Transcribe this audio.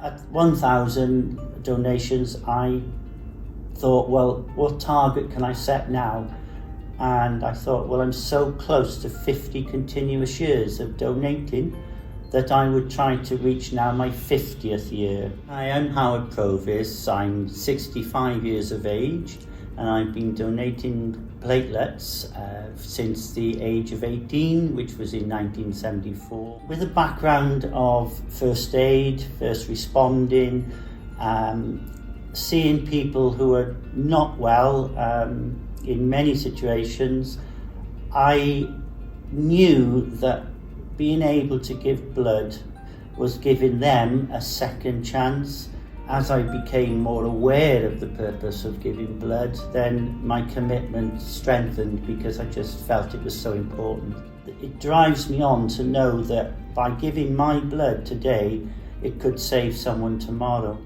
At 1,000 donations, I thought, well, what target can I set now? And I thought, well, I'm so close to 50 continuous years of donating that I would try to reach now my 50th year. I am Howard Provis, I'm 65 years of age, and I've been donating platelets since the age of 18, which was in 1974. With a background of first aid, first responding, seeing people who are not well in many situations, I knew that being able to give blood was giving them a second chance. As I became more aware of the purpose of giving blood, then my commitment strengthened because I just felt it was so important. It drives me on to know that by giving my blood today, it could save someone tomorrow.